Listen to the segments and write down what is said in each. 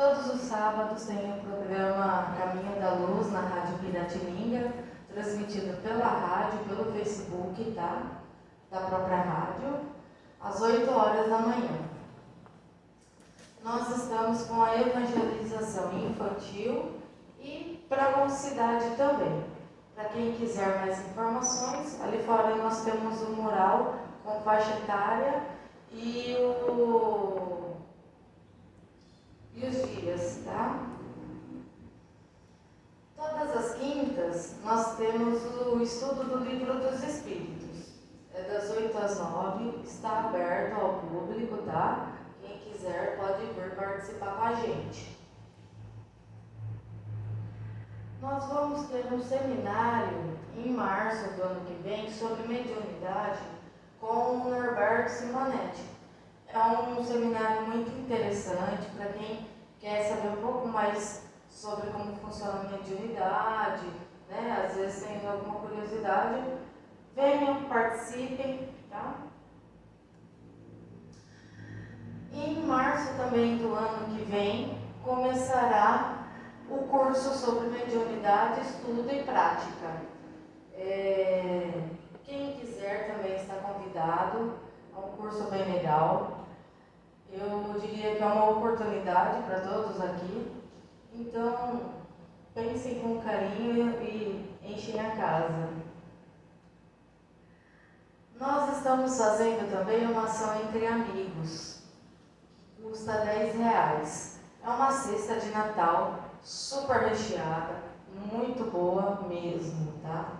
Todos os sábados tem o programa Caminho da Luz na Rádio Piratininga, transmitido pela rádio, pelo Facebook, tá? Da própria rádio, às 8 horas da manhã. Nós estamos com a evangelização infantil e para a mocidade também. Para quem quiser mais informações, ali fora nós temos o mural com faixa etária e os dias, tá? Todas as quintas nós temos o estudo do Livro dos Espíritos. É das 8 às 9, está aberto ao público, tá? Quem quiser pode vir participar com a gente. Nós vamos ter um seminário em março do ano que vem sobre mediunidade com o Norberto Simonetti. É um seminário muito interessante para quem quer saber um pouco mais sobre como funciona a mediunidade, né? Às vezes tem alguma curiosidade, venham, participem, tá? Em março também do ano que vem começará o curso sobre mediunidade, estudo e prática. Quem quiser também está convidado, é um curso bem legal. Eu diria que é uma oportunidade para todos aqui. Então, pensem com carinho e enchem a casa. Nós estamos fazendo também uma ação entre amigos. Custa R$10. É uma cesta de Natal super recheada, muito boa mesmo, tá?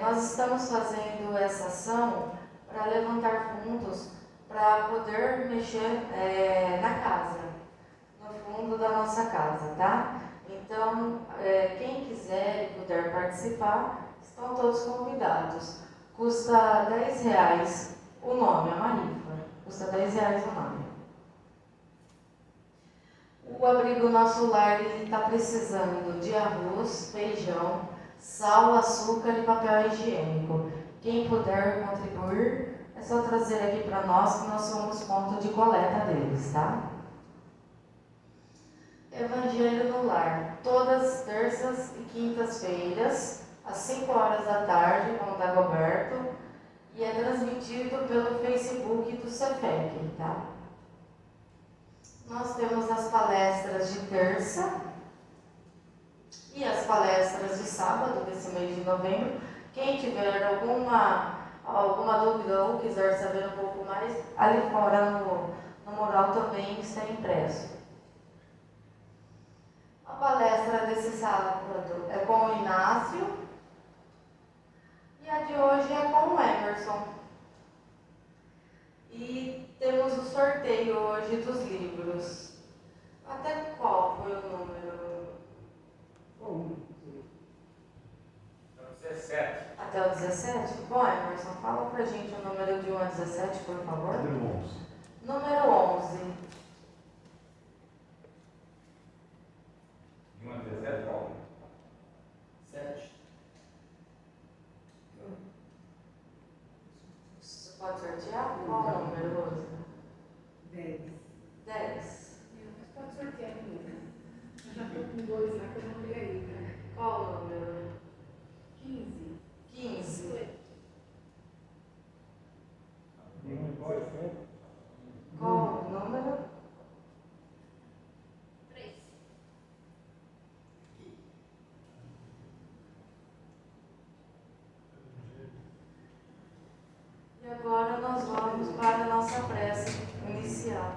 Nós estamos fazendo essa ação para levantar fundos para poder mexer na casa, no fundo da nossa casa, tá? Então, quem quiser e puder participar, estão todos convidados. Custa R$10 o nome, é uma rifa. Custa R$10 o nome. O Abrigo Nosso Lar está precisando de arroz, feijão, sal, açúcar e papel higiênico. Quem puder contribuir, é só trazer aqui para nós, que nós somos ponto de coleta deles, tá? Evangelho no Lar, todas terças e quintas-feiras, às 5 horas da tarde, com o Dagoberto, e é transmitido pelo Facebook do Cefec, tá? Nós temos as palestras de terça e as palestras de sábado, desse mês de novembro. Quem tiver alguma dúvida ou quiser saber um pouco mais, ali fora no mural também está impresso. A palestra desse sábado é com o Inácio e a de hoje é com o Emerson. E temos o sorteio hoje dos livros. Até qual foi o número? Até o 17. Até o 17? Bom, Emerson, fala pra gente o número de 1 a 17, por favor. Número 11. Número 11. De 1 a 17, qual? 7. Você pode sortear? Qual o número, Rosa? 10. 10. Mas pode sortear ainda. Já estou com 2 lá que eu não li ainda. Qual o número? 15. 15. Qual o número? 3. E agora nós vamos para a nossa prece inicial.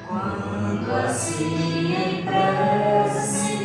Quando assim em prece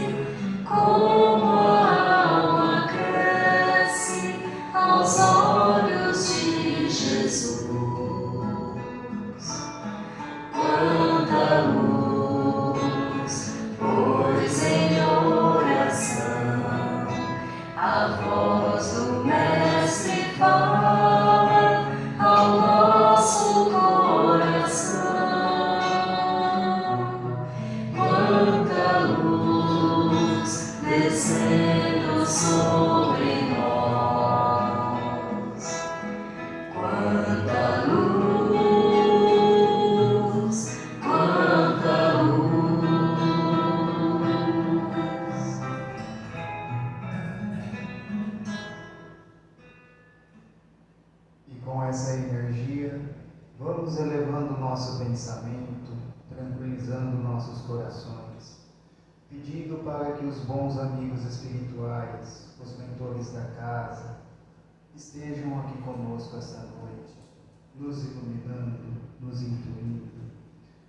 momento, tranquilizando nossos corações, pedindo para que os bons amigos espirituais, os mentores da casa, estejam aqui conosco esta noite, nos iluminando, nos intuindo,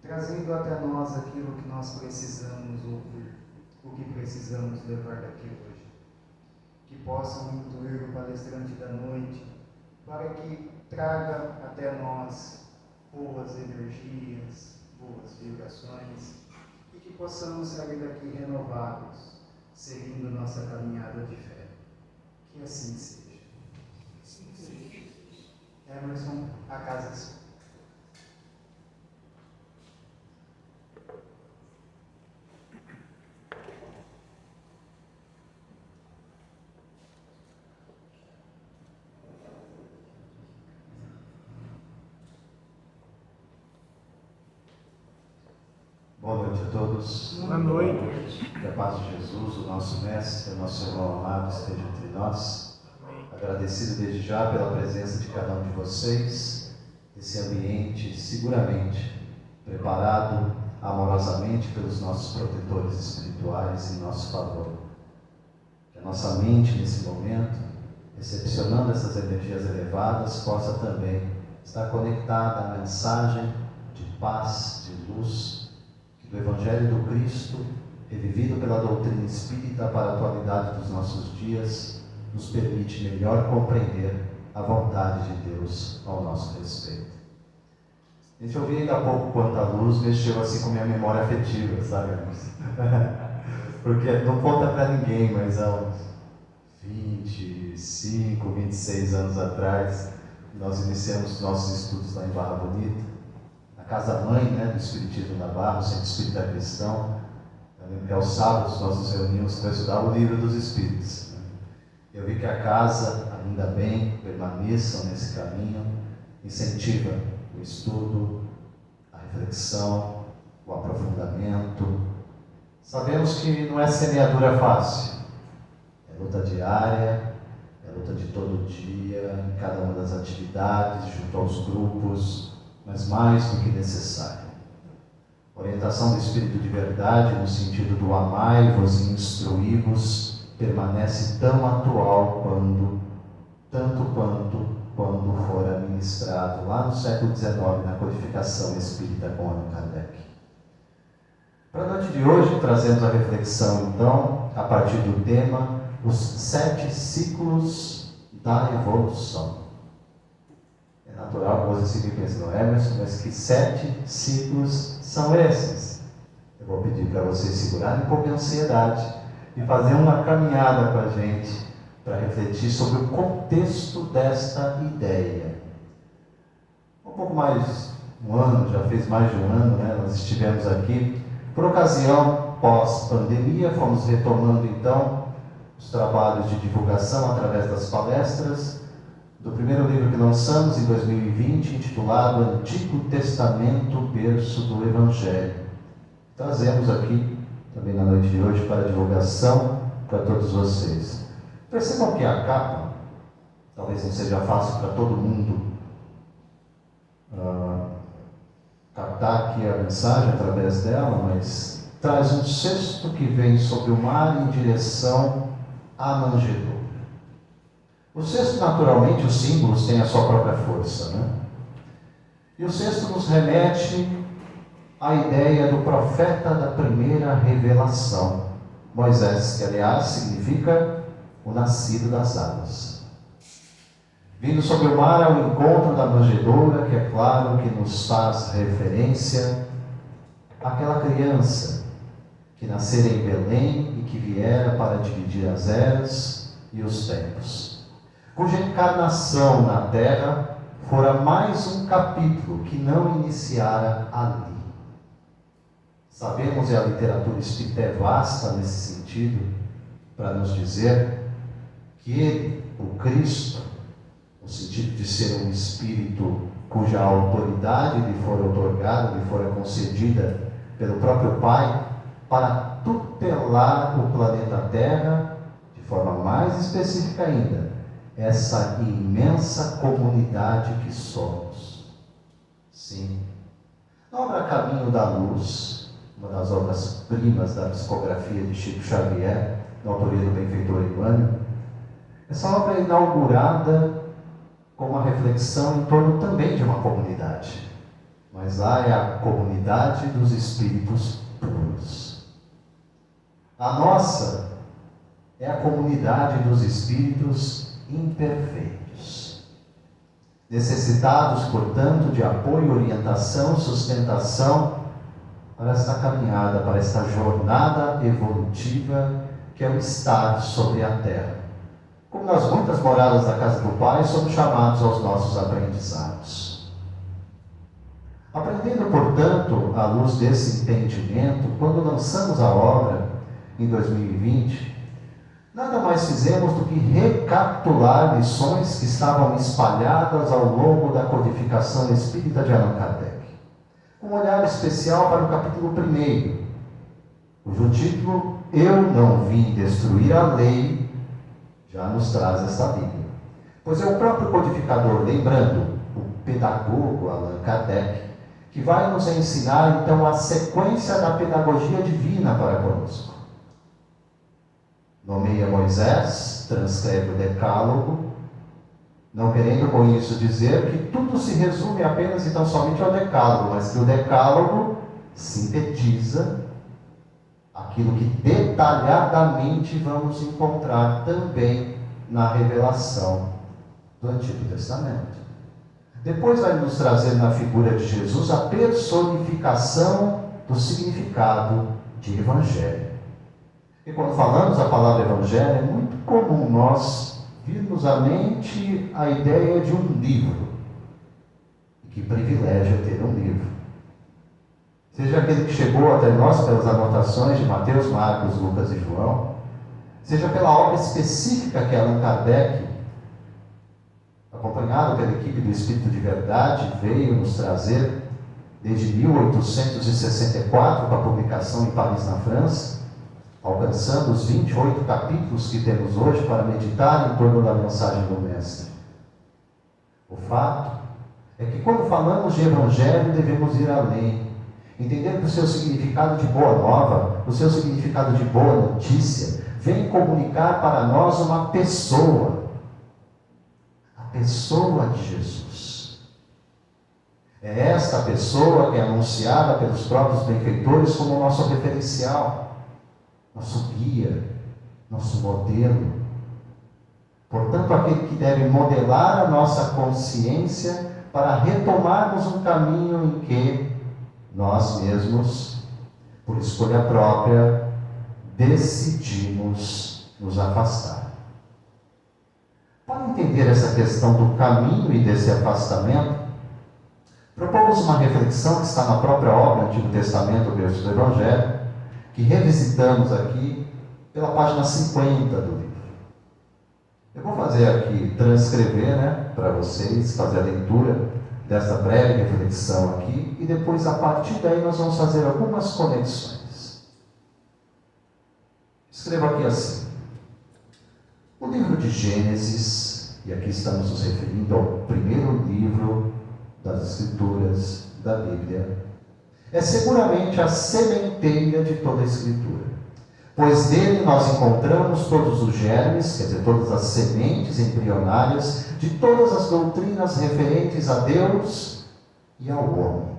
trazendo até nós aquilo que nós precisamos ouvir, o que precisamos levar daqui hoje. Que possam intuir o palestrante da noite, para que traga até nós boas energias, boas vibrações, e que possamos sair daqui renovados, seguindo nossa caminhada de fé. Que assim seja. Emerson, a casa é sua. Boa noite a todos. Boa noite. Que a paz de Jesus, o nosso Mestre, o nosso irmão amado, esteja entre nós. Agradecido desde já pela presença de cada um de vocês, esse ambiente seguramente preparado amorosamente pelos nossos protetores espirituais em nosso favor. Que a nossa mente nesse momento, recepcionando essas energias elevadas, possa também estar conectada à mensagem de paz, de luz, do Evangelho do Cristo, revivido pela doutrina espírita para a atualidade dos nossos dias, nos permite melhor compreender a vontade de Deus ao nosso respeito. A gente ouviu ainda há pouco quanto a luz mexeu assim com minha memória afetiva, sabe? Porque não conta para ninguém, mas há uns 25, 26 anos atrás, nós iniciamos nossos estudos lá em Barra Bonita, casa-mãe, né, do Espiritismo da Barra, o Centro Espírita Cristão. Eu lembro que aos sábados nós nos reunimos para estudar o Livro dos Espíritos. Eu vi que a casa, ainda bem, permaneçam nesse caminho, incentiva o estudo, a reflexão, o aprofundamento. Sabemos que não é semeadura fácil, é luta diária, é luta de todo dia, em cada uma das atividades, junto aos grupos, mas mais do que necessário. A orientação do Espírito de verdade, no sentido do amai-vos e instruí-vos, permanece tão atual quando for administrado lá no século XIX, na codificação espírita com Allan Kardec. Para a noite de hoje, trazemos a reflexão, então, a partir do tema, os 7 ciclos da evolução. É natural que você se pense no Emerson, mas que 7 ciclos são esses? Eu vou pedir para vocês segurarem um pouco a ansiedade e fazer uma caminhada com a gente para refletir sobre o contexto desta ideia. Um pouco mais um ano, já fez mais de um ano, né? Nós estivemos aqui por ocasião pós-pandemia, fomos retomando então os trabalhos de divulgação através das palestras do primeiro livro que lançamos em 2020, intitulado Antigo Testamento, Berço do Evangelho. Trazemos aqui, também na noite de hoje, para divulgação para todos vocês. Percebam que a capa, talvez não seja fácil para todo mundo captar aqui a mensagem através dela, mas traz um cesto que vem sobre o mar em direção à manjedoura. O cesto, naturalmente, os símbolos têm a sua própria força, né? E o cesto nos remete à ideia do profeta da primeira revelação, Moisés, que aliás significa o nascido das águas. Vindo sobre o mar ao encontro da manjedoura, que é claro que nos faz referência àquela criança que nascera em Belém e que viera para dividir as eras e os tempos, cuja encarnação na terra fora mais um capítulo que não iniciara ali. Sabemos, e a literatura espírita é vasta nesse sentido, para nos dizer que ele, o Cristo, no sentido de ser um espírito cuja autoridade lhe fora otorgada, lhe fora concedida pelo próprio Pai, para tutelar o planeta Terra, de forma mais específica ainda, essa imensa comunidade que somos. Sim, Na obra Caminho da Luz, uma das obras-primas da psicografia de Chico Xavier, da autoria do benfeitor Emmanuel, essa obra é inaugurada com uma reflexão em torno também de uma comunidade. Mas lá é a comunidade dos espíritos puros. A nossa é a comunidade dos espíritos imperfeitos, necessitados, portanto, de apoio, orientação, sustentação para esta caminhada, para esta jornada evolutiva que é o estar sobre a terra. Como nas muitas moradas da casa do Pai, somos chamados aos nossos aprendizados. Aprendendo, portanto, à luz desse entendimento, quando lançamos a obra em 2020, nada mais fizemos do que recapitular lições que estavam espalhadas ao longo da codificação espírita de Allan Kardec, com um olhar especial para o capítulo 1, cujo título Eu não vim destruir a lei, já nos traz esta Bíblia. Pois é o próprio codificador, lembrando, o pedagogo Allan Kardec, que vai nos ensinar então a sequência da pedagogia divina para conosco. Nomeia Moisés, transcreve o Decálogo, não querendo com isso dizer que tudo se resume apenas e tão somente ao Decálogo, mas que o Decálogo sintetiza aquilo que detalhadamente vamos encontrar também na revelação do Antigo Testamento. Depois vai nos trazer na figura de Jesus a personificação do significado de Evangelho. E quando falamos a palavra Evangelho, é muito comum nós virmos à mente a ideia de um livro. E que privilégio ter um livro. Seja aquele que chegou até nós pelas anotações de Mateus, Marcos, Lucas e João, seja pela obra específica que Allan Kardec, acompanhado pela equipe do Espírito de Verdade, veio nos trazer desde 1864, com a publicação em Paris, na França, alcançando os 28 capítulos que temos hoje para meditar em torno da mensagem do Mestre. O fato é que quando falamos de Evangelho, devemos ir além, entender que o seu significado de boa nova, o seu significado de boa notícia, vem comunicar para nós uma pessoa, a pessoa de Jesus. É esta pessoa que é anunciada pelos próprios benfeitores como nosso referencial, nosso guia, nosso modelo. Portanto, aquele que deve modelar a nossa consciência para retomarmos um caminho em que nós mesmos, por escolha própria, decidimos nos afastar. Para entender essa questão do caminho e desse afastamento, propomos uma reflexão que está na própria obra Antigo Testamento, o Berço do Evangelho, que revisitamos aqui pela página 50 do livro. Eu vou fazer aqui, transcrever, para vocês, fazer a leitura dessa breve reflexão aqui, e depois, a partir daí, nós vamos fazer algumas conexões. Escrevo aqui assim: o livro de Gênesis, e aqui estamos nos referindo ao primeiro livro das Escrituras da Bíblia, é seguramente a sementeira de toda a Escritura, pois nele nós encontramos todos os germes, quer dizer, todas as sementes embrionárias de todas as doutrinas referentes a Deus e ao homem.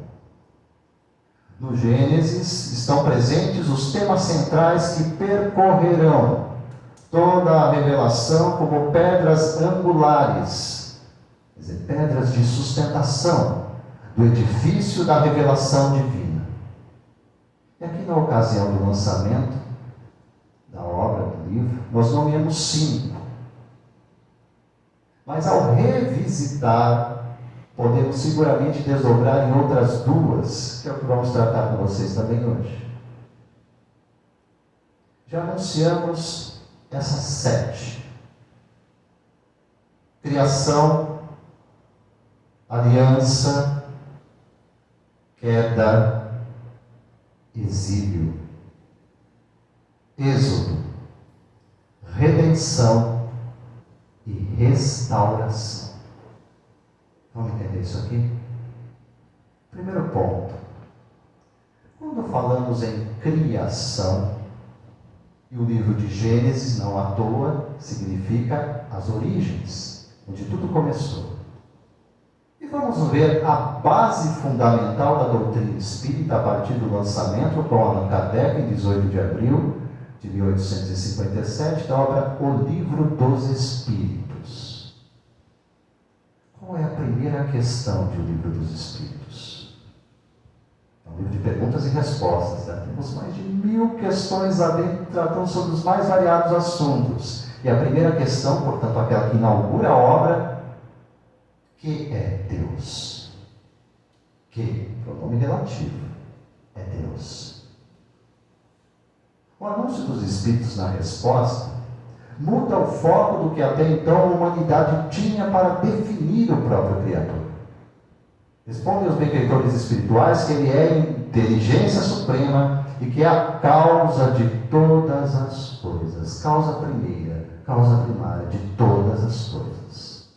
No Gênesis estão presentes os temas centrais que percorrerão toda a revelação como pedras angulares, quer dizer, pedras de sustentação do edifício da revelação divina. E aqui, na ocasião do lançamento da obra, do livro, nós nomeamos 5. Mas ao revisitar, podemos seguramente desdobrar em outras 2, que é o que vamos tratar com vocês também hoje. Já anunciamos essas 7. Criação, aliança, queda, exílio, êxodo, redenção e restauração. Vamos entender isso aqui? Primeiro ponto: Quando falamos em criação, e o livro de Gênesis, não à toa, significa as origens, onde tudo começou. E vamos ver a base fundamental da doutrina espírita a partir do lançamento com Allan Kardec, em 18 de abril de 1857, da obra O Livro dos Espíritos. Qual é a primeira questão de O Livro dos Espíritos? É um livro de perguntas e respostas, né? Temos mais de 1000 questões lá dentro, tratando sobre os mais variados assuntos. E a primeira questão, portanto, aquela que inaugura a obra: que é Deus? Que, pronome relativo, é Deus. O anúncio dos Espíritos na resposta muda o foco do que até então a humanidade tinha para definir o próprio Criador. Respondem os benfeitores espirituais que Ele é inteligência suprema e que é a causa de todas as coisas, causa primeira, causa primária de todas as coisas.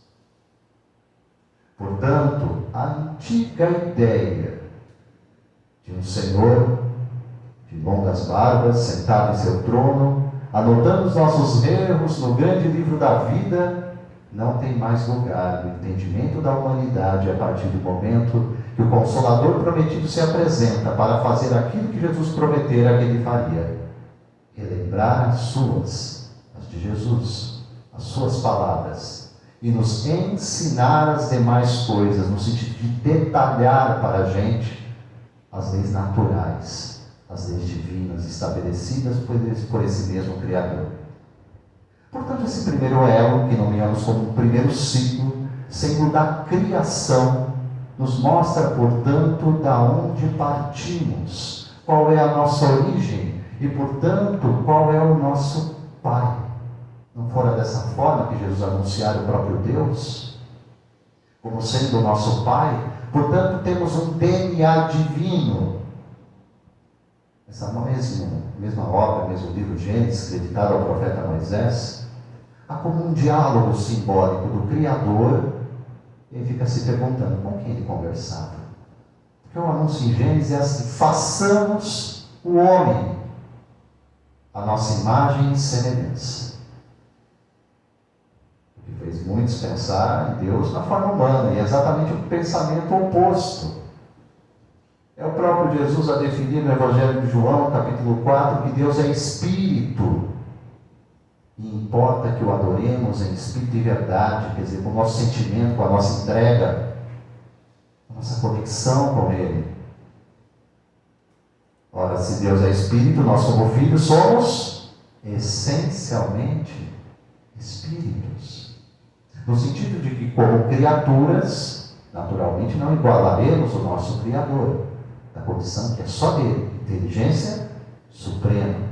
Portanto, a antiga ideia de um Senhor de longas barbas, sentado em seu trono, anotando os nossos erros no grande livro da vida, não tem mais lugar no entendimento da humanidade a partir do momento que o Consolador prometido se apresenta para fazer aquilo que Jesus prometera que Ele faria: relembrar as de Jesus, as suas palavras, e nos ensinar as demais coisas, no sentido de detalhar para a gente as leis naturais, as leis divinas estabelecidas por esse mesmo Criador. Portanto, esse primeiro elo, que nomeamos como o primeiro ciclo, sendo da criação, nos mostra, portanto, da onde partimos, qual é a nossa origem e, portanto, qual é o nosso Pai. Não fora dessa forma que Jesus anunciara o próprio Deus, como sendo o nosso Pai, portanto, temos um DNA divino. Essa mesma obra, mesmo livro Gênesis, creditado ao profeta Moisés, há como um diálogo simbólico do Criador, e ele fica se perguntando com quem ele conversava. Porque o anúncio em Gênesis é assim: façamos o homem a nossa imagem e semelhança. O que fez muitos pensar em Deus na forma humana, e é exatamente o pensamento oposto. É o próprio Jesus a definir no Evangelho de João, capítulo 4, que Deus é Espírito. E importa que o adoremos em Espírito e verdade, quer dizer, com o nosso sentimento, com a nossa entrega, com a nossa conexão com Ele. Ora, se Deus é Espírito, nós como filhos somos essencialmente Espíritos. No sentido de que, como criaturas, naturalmente não igualaremos o nosso Criador, da condição que é só dele, inteligência suprema.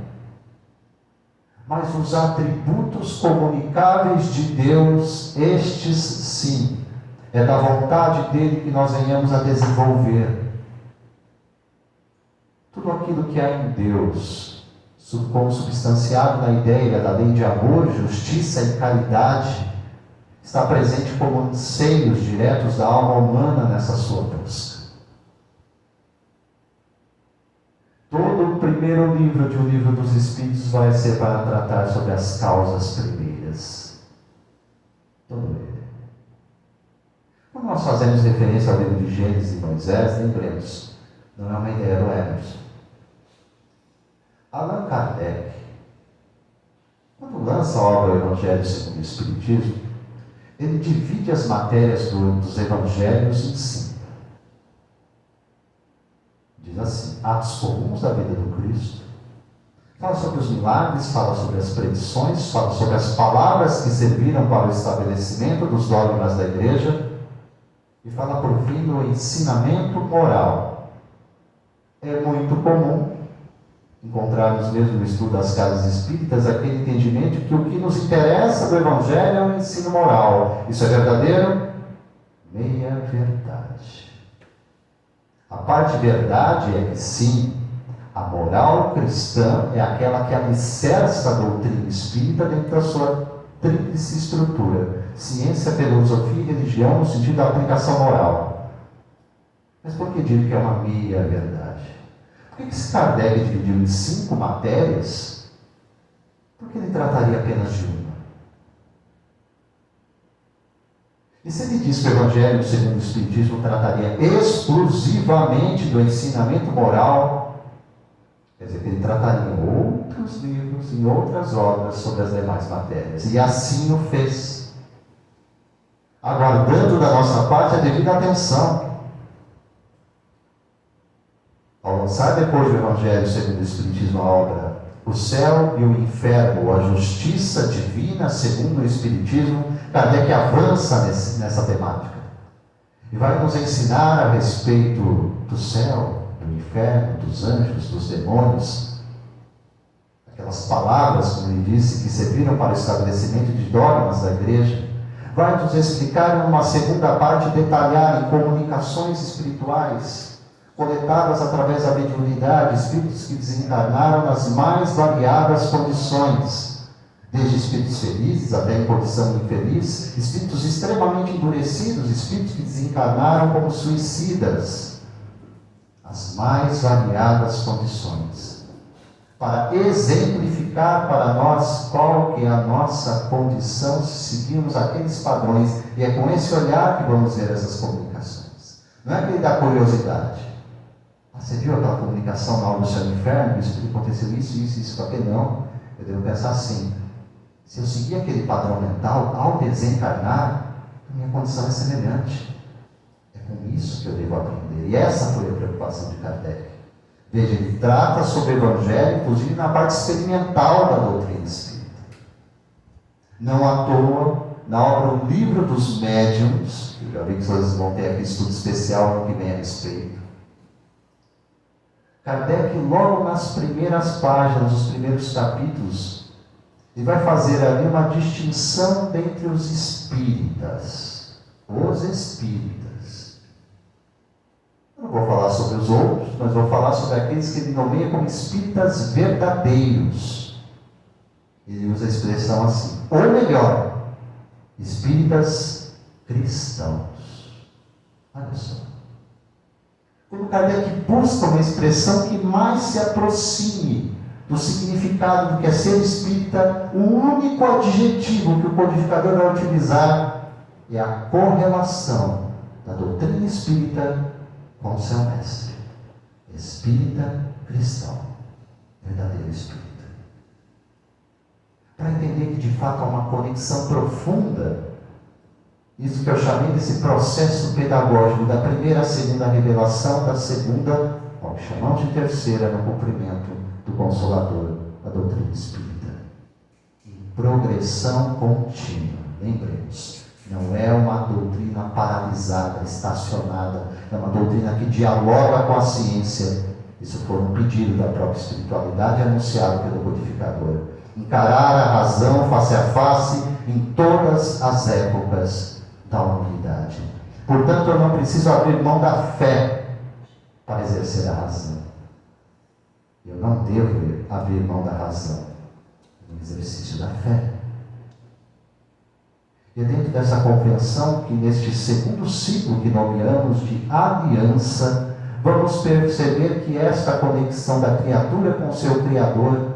Mas os atributos comunicáveis de Deus, estes sim, é da vontade dele que nós venhamos a desenvolver. Tudo aquilo que há em Deus, como substanciado na ideia da lei de amor, justiça e caridade, está presente como anseios diretos da alma humana nessa sua busca. Todo o primeiro livro de O Livro dos Espíritos vai ser para tratar sobre as causas primeiras. Todo ele. Quando nós fazemos referência ao livro de Gênesis e Moisés, lembremos, não é uma ideia do Emerson. Allan Kardec, quando lança a obra O Evangelho segundo o Espiritismo, ele divide as matérias dos Evangelhos em 5. Diz assim: atos comuns da vida do Cristo, fala sobre os milagres, fala sobre as predições, fala sobre as palavras que serviram para o estabelecimento dos dogmas da Igreja, e fala por fim do ensinamento moral. É muito comum encontrarmos mesmo no estudo das casas espíritas aquele entendimento que o que nos interessa do Evangelho é o ensino moral. Isso é verdadeiro? Meia verdade. A parte verdade é que sim, a moral cristã é aquela que alicerça a doutrina espírita dentro da sua tríplice estrutura: ciência, filosofia e religião, no sentido da aplicação moral. Mas por que digo que é uma meia verdade? Por que esse Kardec dividiu em 5 matérias? Porque ele trataria apenas de uma. E se ele diz que o Evangelho segundo o Espiritismo trataria exclusivamente do ensinamento moral, quer dizer que ele trataria em outros livros, em outras obras sobre as demais matérias. E assim o fez, aguardando da nossa parte a devida atenção. Ao lançar depois do Evangelho segundo o Espiritismo a obra O Céu e o Inferno, a Justiça Divina segundo o Espiritismo, Kardec avança nessa temática e vai nos ensinar a respeito do céu, do inferno, dos anjos, dos demônios, aquelas palavras, como ele disse, que serviram para o estabelecimento de dogmas da Igreja. Vai nos explicar numa segunda parte, detalhar em comunicações espirituais coletadas através da mediunidade, espíritos que desencarnaram nas mais variadas condições, desde espíritos felizes até em condição infeliz, espíritos extremamente endurecidos, espíritos que desencarnaram como suicidas, as mais variadas condições, para exemplificar para nós qual que é a nossa condição se seguirmos aqueles padrões, e é com esse olhar que vamos ver essas comunicações. Não é aquele da curiosidade. Você viu aquela comunicação na aula do Céu e do Inferno? Isso aconteceu isso, aquilo não. Eu devo pensar assim: se eu seguir aquele padrão mental, ao desencarnar, a minha condição é semelhante. É com isso que eu devo aprender. E essa foi a preocupação de Kardec. Veja, ele trata sobre o Evangelho, inclusive na parte experimental da doutrina espírita. Não à toa, na obra O Livro dos Médiuns, eu já vi que vocês vão ter aqui estudo especial no que vem a respeito, Kardec, logo nas primeiras páginas, nos primeiros capítulos, ele vai fazer ali uma distinção dentre os espíritas. Os espíritas. Eu não vou falar sobre os outros, mas vou falar sobre aqueles que ele nomeia como espíritas verdadeiros. Ele usa a expressão assim, ou melhor, espíritas cristãos. Olha só. Quando Kardec busca uma expressão que mais se aproxime do significado do que é ser espírita, o único adjetivo que o codificador vai utilizar é a correlação da doutrina espírita com o seu mestre. Espírita cristão, verdadeiro espírita. Para entender que de fato há uma conexão profunda, isso que eu chamei desse processo pedagógico da primeira à segunda revelação, da segunda, que chamamos de terceira, no cumprimento do Consolador, a doutrina espírita. Em progressão contínua. Lembremos, não é uma doutrina paralisada, estacionada, é uma doutrina que dialoga com a ciência. Isso foi um pedido da própria espiritualidade anunciado pelo codificador. Encarar a razão face a face em todas as épocas da humanidade. Portanto, eu não preciso abrir mão da fé para exercer a razão. Eu não devo abrir mão da razão no exercício da fé. E é dentro dessa compreensão que neste segundo ciclo que nomeamos de aliança, vamos perceber que esta conexão da criatura com o seu Criador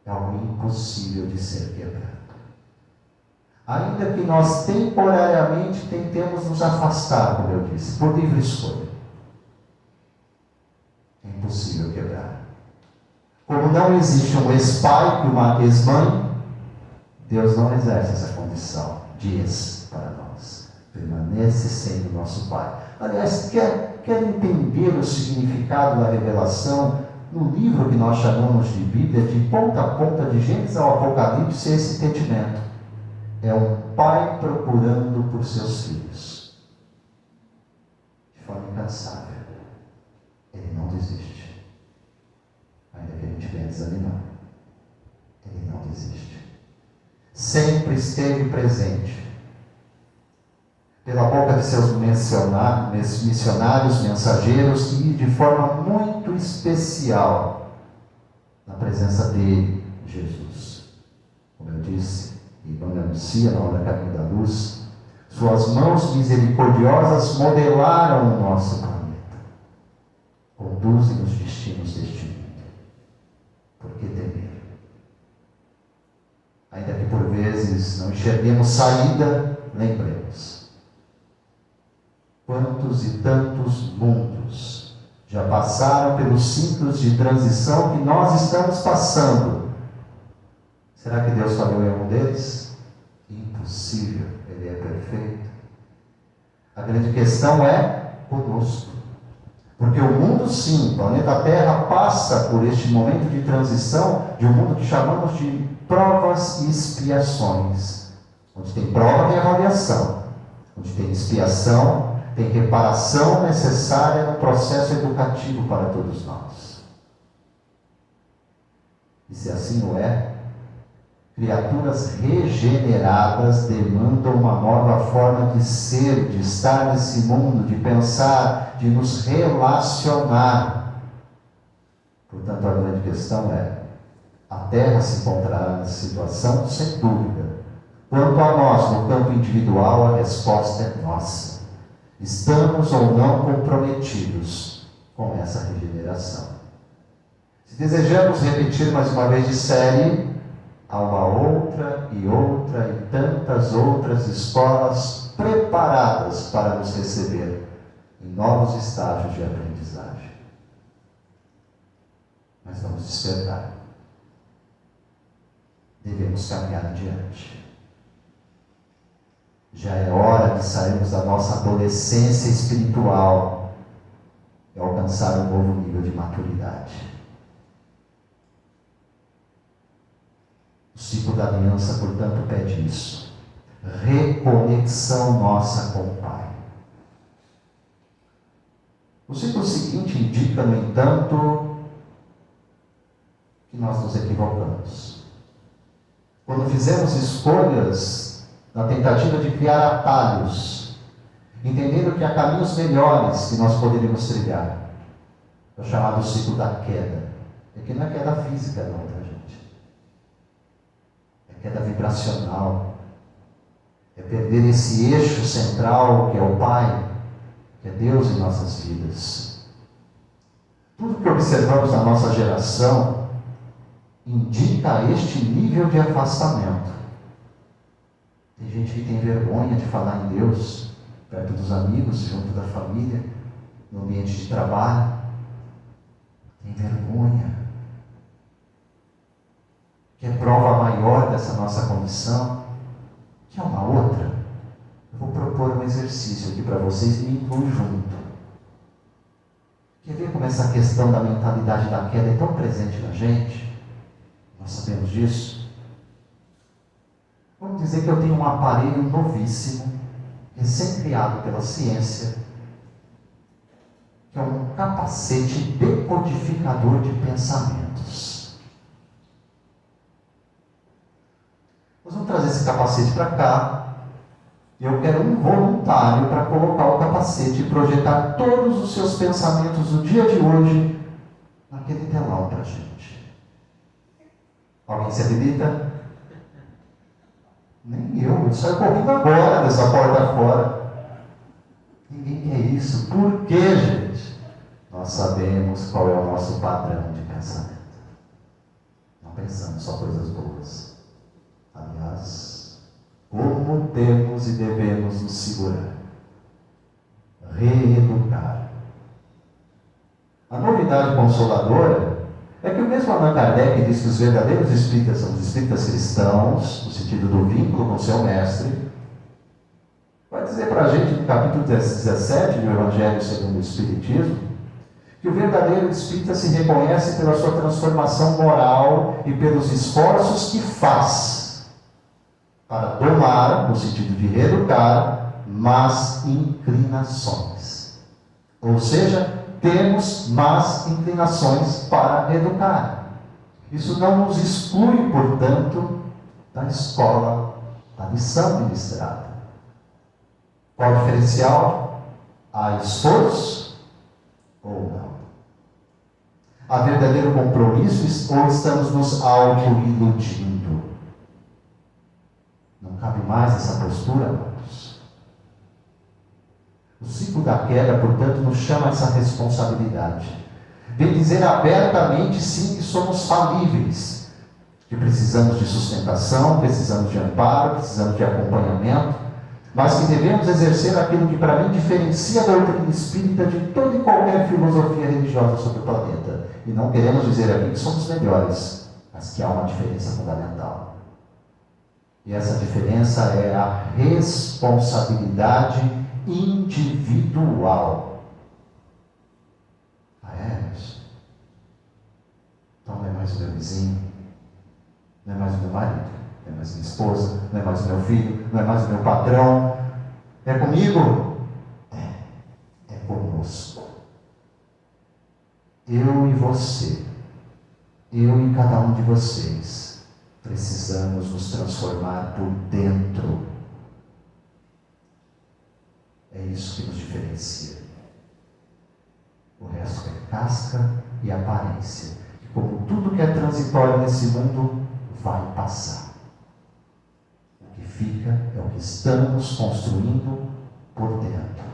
é algo impossível de ser quebrado. Ainda que nós temporariamente tentemos nos afastar, como eu disse, por livre escolha, é impossível quebrar. Como não existe um ex-pai e uma ex-mãe, Deus não exerce essa condição de ex para nós. Permanece sendo nosso Pai. Aliás, quer entender o significado da revelação no livro que nós chamamos de Bíblia, de ponta a ponta, de Gênesis ao Apocalipse, esse entendimento. É um pai procurando por seus filhos, de forma incansável. Ele não desiste, ainda que a gente venha desanimar. Ele não desiste. Sempre esteve presente, pela boca de seus missionários, mensageiros, e de forma muito especial, na presença dele, Jesus. Como eu disse, e quando anuncia na obra Caminho da Luz, suas mãos misericordiosas modelaram o nosso planeta. conduzem os destinos deste mundo. Por que temer? Ainda que por vezes não enxerguemos saída, lembremos. Quantos e tantos mundos já passaram pelos ciclos de transição que nós estamos passando? Será que Deus falhou em algum deles? Impossível, Ele é perfeito. A grande questão é conosco. Porque o mundo, sim, o planeta Terra passa por este momento de transição de um mundo que chamamos de provas e expiações. Onde tem prova tem avaliação. Onde tem expiação, tem reparação necessária no processo educativo para todos nós. E se assim não é, criaturas regeneradas demandam uma nova forma de ser, de estar nesse mundo, de pensar, de nos relacionar. Portanto, a grande questão é: a Terra se encontrará nessa situação? Sem dúvida. Quanto a nós, no campo individual, a resposta é nossa. Estamos ou não comprometidos com essa regeneração? Se desejamos repetir mais uma vez de série, há uma outra e tantas outras escolas preparadas para nos receber em novos estágios de aprendizagem. Mas vamos despertar. Devemos caminhar adiante. Já é hora de sairmos da nossa adolescência espiritual e alcançar um novo nível de maturidade. O ciclo da aliança, portanto, pede isso. Reconexão nossa com o Pai. O ciclo seguinte indica, no entanto, que nós nos equivocamos. Quando fizemos escolhas na tentativa de criar atalhos, entendendo que há caminhos melhores que nós poderíamos trilhar, é o chamado ciclo da queda. É que não é queda física não, tá, gente? É queda vibracional. É perder esse eixo central que é o Pai, que é Deus em nossas vidas. Tudo que observamos na nossa geração indica este nível de afastamento. Tem gente que tem vergonha de falar em Deus, perto dos amigos, junto da família, no ambiente de trabalho. Tem vergonha. Quer prova maior dessa nossa condição? Quer uma outra? Eu vou propor um exercício aqui para vocês e me incluo junto. Quer ver como essa questão da mentalidade da queda é tão presente na gente? Nós sabemos disso. Vamos dizer que eu tenho um aparelho novíssimo, recém-criado pela ciência, que é um capacete decodificador de pensamentos. Nós vamos trazer esse capacete para cá, e eu quero um voluntário para colocar o capacete e projetar todos os seus pensamentos do dia de hoje naquele telão para a gente. Alguém se habilita? Nem eu saio correndo agora dessa porta fora. Ninguém quer isso. Por quê, gente? Nós sabemos qual é o nosso padrão de pensamento. Não pensamos só coisas boas. Aliás, como temos e devemos nos segurar? Reeducar. A novidade consoladora é que o mesmo Allan Kardec diz que os verdadeiros espíritas são os espíritas cristãos, no sentido do vínculo com seu mestre. Vai dizer para a gente, no capítulo 17 do Evangelho segundo o Espiritismo, que o verdadeiro espírita se reconhece pela sua transformação moral e pelos esforços que faz para domar, no sentido de reeducar, más inclinações. Ou seja, temos más inclinações para educar. Isso não nos exclui, portanto, da escola, da lição ministrada. Qual o diferencial? Há esforço ou não? Há verdadeiro compromisso ou estamos nos auto-iludindo? Não cabe mais essa postura, amados. O ciclo da queda, portanto, nos chama a essa responsabilidade. vem dizer abertamente, sim, que somos falíveis, que precisamos de sustentação, precisamos de amparo, precisamos de acompanhamento, mas que devemos exercer aquilo que para mim diferencia a doutrina espírita de toda e qualquer filosofia religiosa sobre o planeta. E não queremos dizer aqui que somos melhores, mas que há uma diferença fundamental. E essa diferença é a responsabilidade individual. Ah, é isso? Então não é mais o meu vizinho, não é mais o meu marido, não é mais minha esposa, não é mais o meu filho, não é mais o meu patrão. É comigo? É conosco. Eu e você, eu e cada um de vocês, precisamos nos transformar por dentro. É isso que nos diferencia. O resto é casca e aparência. E como tudo que é transitório nesse mundo, vai passar. O que fica é o que estamos construindo por dentro.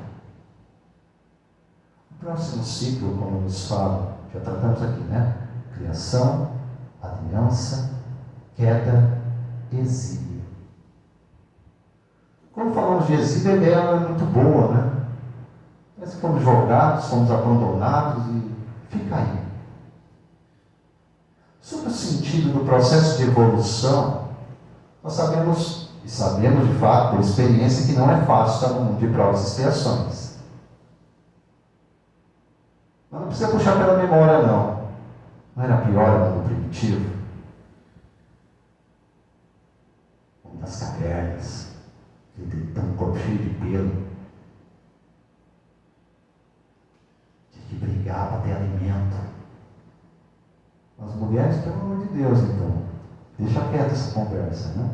O próximo ciclo, como nos fala, já tratamos aqui, né? Criação, aliança, queda, exílio. Quando falamos de exílio, a ideia é muito boa, né? Mas fomos jogados, fomos abandonados e fica aí. Sobre o sentido do processo de evolução, nós sabemos, e sabemos de fato, por experiência, que não é fácil estar no mundo de provas e expiações. Mas não precisa puxar pela memória, não. Não era pior no mundo primitivo? Das cavernas, ele tem um corpo cheio de pelo, tinha que brigar para ter alimento. As mulheres, pelo amor de Deus, então, deixa quieta essa conversa, né?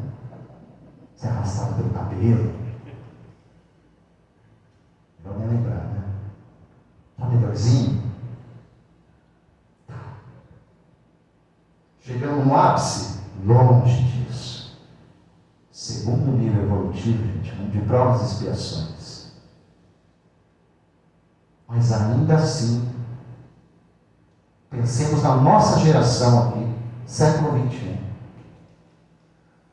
Se arrastava pelo cabelo, não nem lembrar, né? Tá melhorzinho? Chegamos no ápice, longe disso. Segundo nível evolutivo, gente, mundo de provas e expiações. Mas ainda assim, pensemos na nossa geração aqui, século XXI.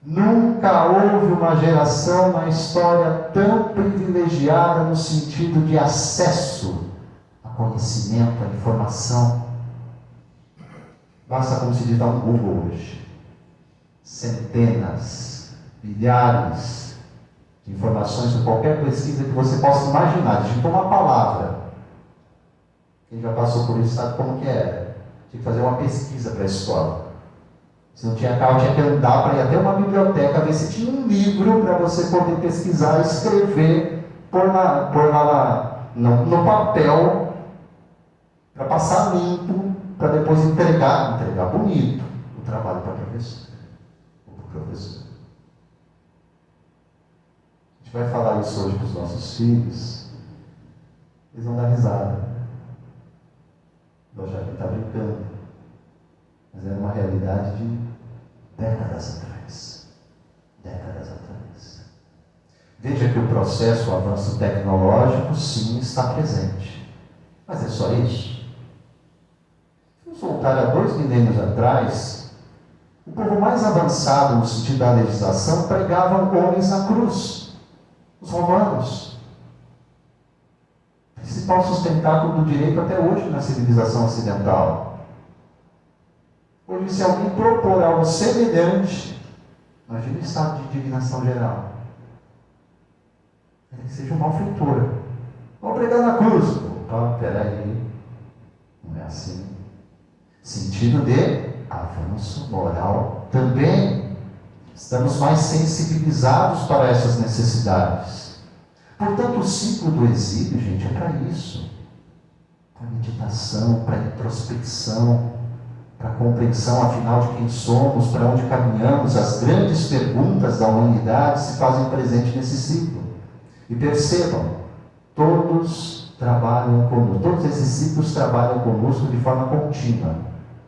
Nunca houve uma geração na história tão privilegiada no sentido de acesso a conhecimento, a informação. Basta, como se diz, dar um Google hoje. Centenas, milhares de informações de qualquer pesquisa que você possa imaginar. Digitou uma palavra. Quem já passou por isso sabe como que era. Tinha que fazer uma pesquisa para a escola. Se não tinha carro, tinha que andar para ir até uma biblioteca, ver se tinha um livro para você poder pesquisar, escrever, pôr lá no papel, para passar limpo, para depois entregar bonito o trabalho para o professor. A gente vai falar isso hoje para os nossos filhos, eles vão dar risada. Eu já que está brincando, mas era uma realidade de décadas atrás. Veja que o processo, o avanço tecnológico, sim, está presente. Mas é só isso? Vamos voltar a 2 milênios atrás. O povo mais avançado no sentido da legislação pregavam homens na cruz. Os romanos. Principal sustentáculo do direito até hoje na civilização ocidental. Hoje, se alguém propor algo semelhante, imagine o estado de indignação geral. Ele seja um malfeitor. Vamos pregar na cruz. Opa, peraí. Não é assim. Sentido de avanço moral também. Estamos mais sensibilizados para essas necessidades. Portanto, o ciclo do exílio, gente, é para isso. Para meditação, para introspecção, para compreensão, afinal, de quem somos, para onde caminhamos. As grandes perguntas da humanidade se fazem presente nesse ciclo. E percebam, todos trabalham conosco, todos esses ciclos trabalham conosco de forma contínua.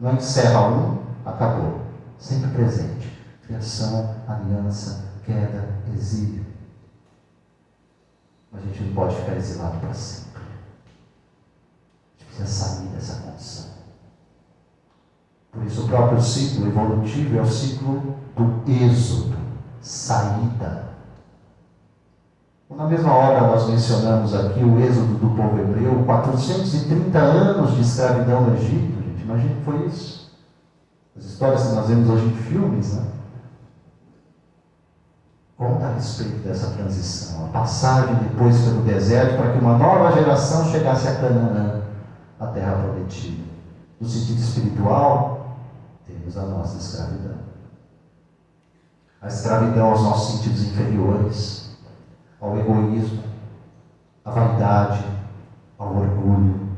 Não encerra um, acabou. Sempre presente. Criação, aliança, queda, exílio. Mas a gente não pode ficar exilado para sempre. A gente precisa sair dessa condição. Por isso, o próprio ciclo evolutivo é o ciclo do êxodo, saída. Na mesma hora, nós mencionamos aqui o êxodo do povo hebreu, 430 anos de escravidão no Egito, gente. Imagina que foi isso. As histórias que nós vemos hoje em filmes, né? Conta a respeito dessa transição, a passagem depois pelo deserto para que uma nova geração chegasse a Canaã, a terra prometida. No sentido espiritual, temos a nossa escravidão. A escravidão aos nossos sentidos inferiores, ao egoísmo, à vaidade, ao orgulho.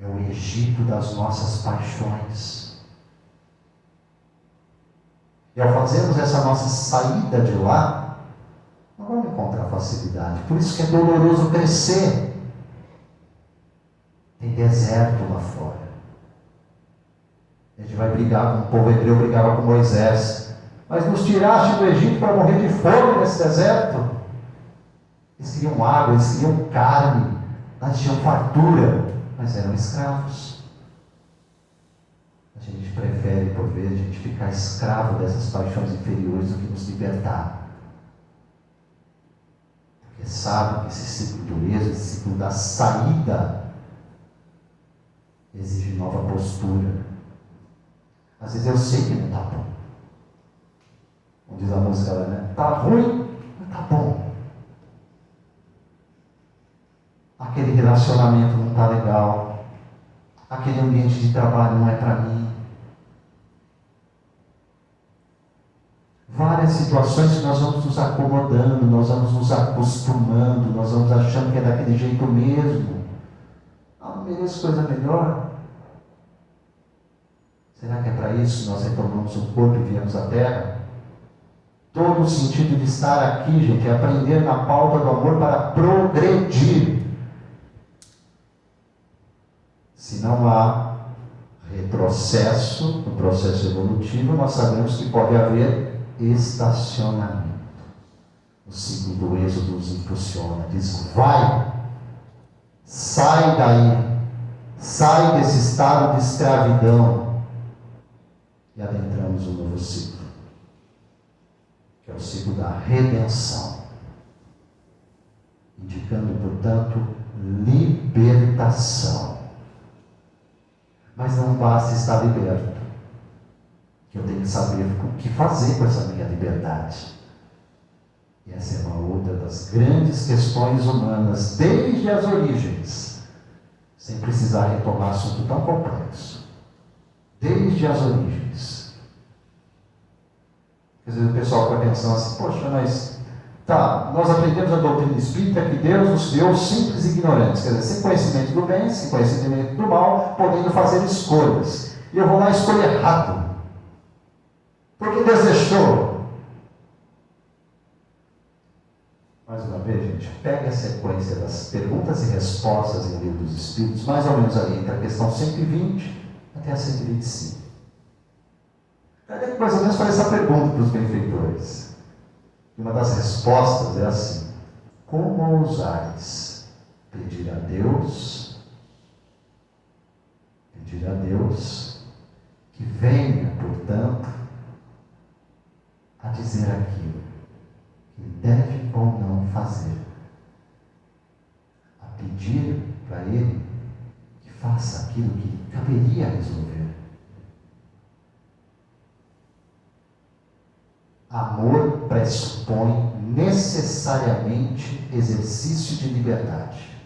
É o Egito das nossas paixões. E ao fazermos essa nossa saída de lá, não vamos encontrar facilidade. Por isso que é doloroso crescer. Tem deserto lá fora. A gente vai brigar com o povo hebreu, brigava com Moisés. Mas nos tiraste do Egito para morrer de fome nesse deserto. Eles queriam água, eles queriam carne, eles tinham fartura, mas eram escravos. A gente prefere, por vezes, a gente ficar escravo dessas paixões inferiores do que nos libertar. Porque sabe que esse ciclo do êxodo, esse ciclo da saída, exige nova postura. Às vezes eu sei que não está bom. Como diz a música, né? Está ruim, mas está bom. Aquele relacionamento não está legal. Aquele ambiente de trabalho não é para mim. Várias situações que nós vamos nos acomodando, nós vamos nos acostumando, nós vamos achando que é daquele jeito mesmo. Não mereço coisa melhor. Será que é para isso que nós retomamos o corpo e viemos à Terra? Todo o sentido de estar aqui, gente, é aprender na pauta do amor para progredir. Se não há retrocesso no processo evolutivo, nós sabemos que pode haver estacionamento. O ciclo do êxodo nos impulsiona, diz: vai, sai daí, sai desse estado de escravidão e adentramos um novo ciclo, que é o ciclo da redenção, indicando, portanto, libertação. Mas não basta estar liberto, que eu tenho que saber o que fazer com essa minha liberdade. E essa é uma outra das grandes questões humanas, desde as origens, sem precisar retomar assunto tão complexo. Desde as origens. Às vezes o pessoal fica pensando assim: poxa, mas nós aprendemos a doutrina espírita que Deus nos criou simples e ignorantes, quer dizer, sem conhecimento do bem, sem conhecimento do mal, podendo fazer escolhas. E eu vou lá e escolho errado. Porque Deus deixou. Mais uma vez, gente, pegue a sequência das perguntas e respostas em Livro dos Espíritos, mais ou menos ali, entre a questão 120 até a 125. Kardec mais ou menos faz essa pergunta para os benfeitores. E uma das respostas é assim: como ousares pedir a Deus que venha, portanto, a dizer aquilo que deve ou não fazer, a pedir para Ele que faça aquilo que caberia resolver. Amor pressupõe necessariamente exercício de liberdade.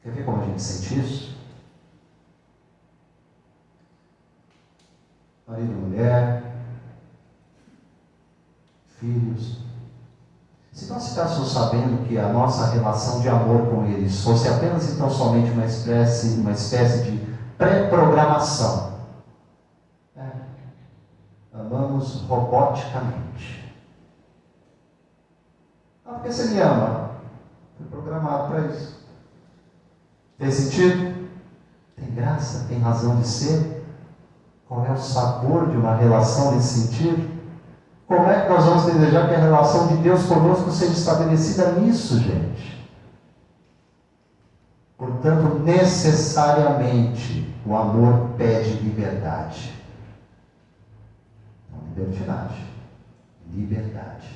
Quer ver como a gente sente isso? Marido e mulher, filhos. Se nós ficássemos sabendo que a nossa relação de amor com eles fosse apenas então somente uma espécie de pré-programação, amamos roboticamente. Porque você me ama, foi programado para isso. Tem sentido? Tem graça? Tem razão de ser? Qual é o sabor de uma relação nesse sentido? Como é que nós vamos desejar que a relação de Deus conosco seja estabelecida nisso, gente? Portanto, necessariamente, o amor pede liberdade. Não libertinagem, liberdade.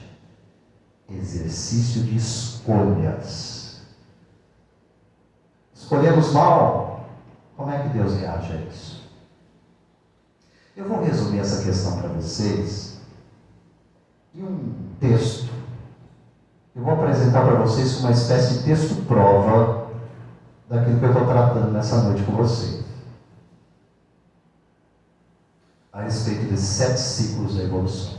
Exercício de escolhas. Escolhemos mal, como é que Deus reage a isso? Eu vou resumir essa questão para vocês em um texto. Eu vou apresentar para vocês uma espécie de texto-prova daquilo que eu estou tratando nessa noite com vocês. A respeito desses 7 ciclos da evolução.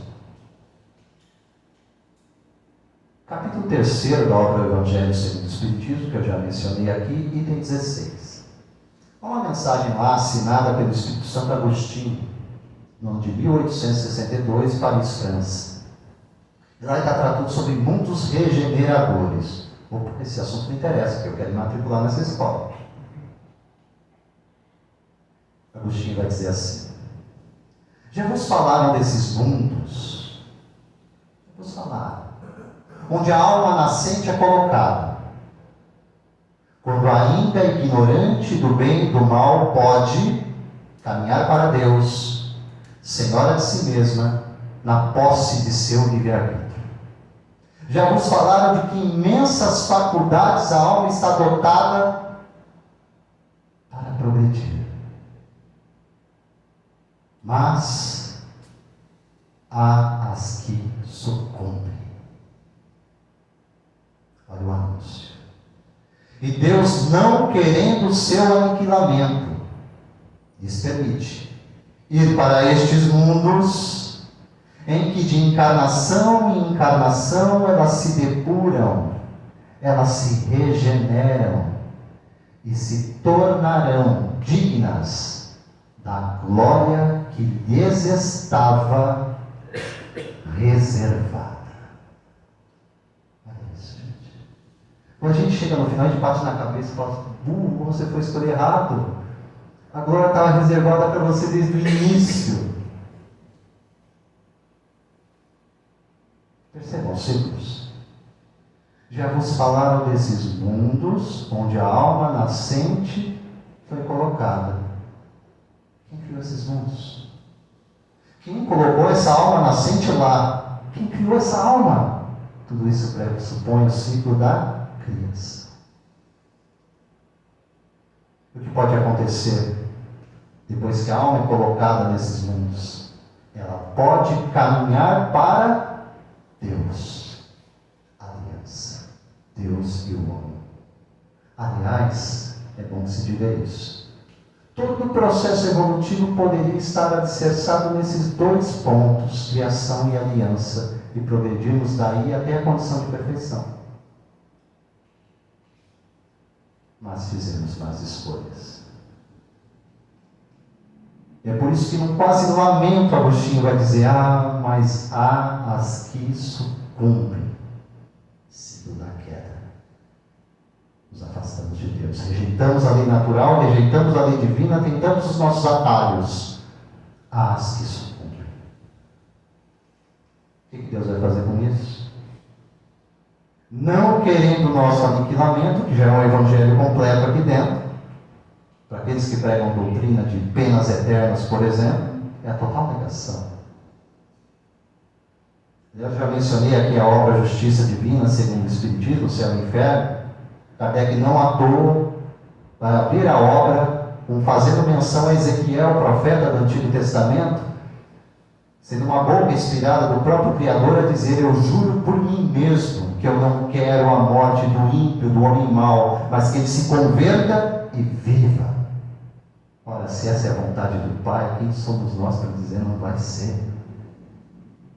Capítulo 3 da obra do Evangelho segundo o Espiritismo, que eu já mencionei aqui, item 16. Há uma mensagem lá assinada pelo Espírito Santo Agostinho, no ano de 1862, Paris, França. E lá ele está tratando sobre mundos regeneradores. Esse assunto me interessa, porque eu quero me matricular nessa escola. Agostinho vai dizer assim: já vos falaram desses mundos? Já vos falaram. Onde a alma nascente é colocada. Quando ainda ignorante do bem e do mal pode caminhar para Deus, senhora de si mesma, na posse de seu livre-arbítrio. Já vos falaram de que imensas faculdades a alma está dotada para progredir. Mas há as que sucumbem. Olha o anúncio. E Deus, não querendo o seu aniquilamento, lhes permite ir para estes mundos em que de encarnação em encarnação elas se depuram, elas se regeneram e se tornarão dignas da glória que lhes estava reservada. Quando a gente chega no final, a gente bate na cabeça e fala: burro, você foi escolher errado. A glória estava reservada para você desde o início. Percebam os ciclos. Já vos falaram desses mundos onde a alma nascente foi colocada. Quem criou esses mundos? Quem colocou essa alma nascente lá? Quem criou essa alma? Tudo isso pressupõe o ciclo da criança. O que pode acontecer depois que a alma é colocada nesses mundos? Ela pode caminhar para Deus. Aliança. Deus e o homem. Aliás, é bom que se diga isso. Todo o processo evolutivo poderia estar alicerçado nesses 2 pontos, criação e aliança, e progredirmos daí até a condição de perfeição. Mas fizemos más escolhas. É por isso que quase no lamento Agostinho vai dizer: mas há as que sucumbem. Ciclo da queda. Nos afastamos de Deus. Rejeitamos a lei natural, rejeitamos a lei divina, tentamos os nossos atalhos. Há as que sucumbem. O que Deus vai fazer com isso? Não querendo o nosso aniquilamento, que já é um evangelho completo aqui dentro, para aqueles que pregam doutrina de penas eternas, por exemplo, é a total negação. Eu já mencionei aqui a obra Justiça Divina, segundo o Espiritismo, Céu e Inferno. Kardec não à toa vai abrir a obra fazendo menção a Ezequiel, profeta do Antigo Testamento, sendo uma boca inspirada do próprio Criador a dizer: eu juro por mim mesmo que eu não quero a morte do ímpio, do homem mau, mas que ele se converta e viva. Ora, se essa é a vontade do Pai, quem somos nós para dizer não vai ser?